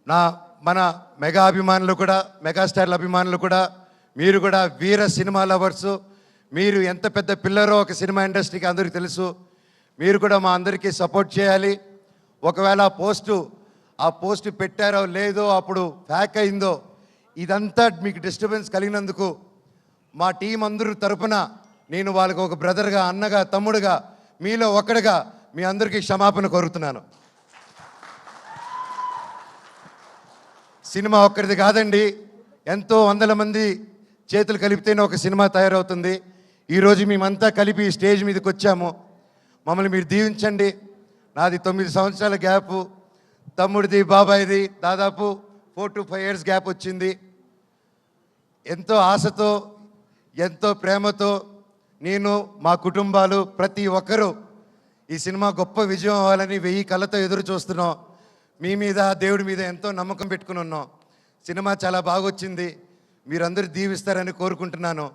నా మన మెగా అభిమానులు కూడా, మెగాస్టార్ల అభిమానులు కూడా, మీరు కూడా వీర సినిమా లవర్సు. మీరు ఎంత పెద్ద పిల్లరో ఒక సినిమా ఇండస్ట్రీకి అందరికీ తెలుసు. మీరు కూడా మా అందరికీ సపోర్ట్ చేయాలి. ఒకవేళ ఆ పోస్టు పెట్టారో లేదో, అప్పుడు హ్యాక్ అయిందో, ఇదంతా మీకు డిస్టర్బెన్స్ కలిగినందుకు మా టీం అందరూ తరపున నేను వాళ్ళకి ఒక బ్రదర్గా, అన్నగా, తమ్ముడుగా, మీలో ఒకడుగా మీ అందరికీ క్షమాపణ కోరుతున్నాను. సినిమా ఒక్కరిది కాదండి, ఎంతో వందల మంది చేతులు కలిపితేనే ఒక సినిమా తయారవుతుంది. ఈరోజు మేమంతా కలిపి స్టేజ్ మీదకి వచ్చాము. మమ్మల్ని మీరు దీవించండి. నాది 9 సంవత్సరాల గ్యాపు, తమ్ముడిది, బాబాయిది దాదాపు 4 to 5 years గ్యాప్ వచ్చింది. ఎంతో ఆశతో, ఎంతో ప్రేమతో నేను, మా కుటుంబాలు, ప్రతి ఒక్కరూ ఈ సినిమా గొప్ప విజయం అవ్వాలని 1000 కళ్ళతో ఎదురు చూస్తున్నాం. మీ మీద, దేవుడి మీద ఎంతో నమ్మకం పెట్టుకుని ఉన్నాం. సినిమా చాలా బాగొచ్చింది. మీరందరూ దీవిస్తారని కోరుకుంటున్నాను.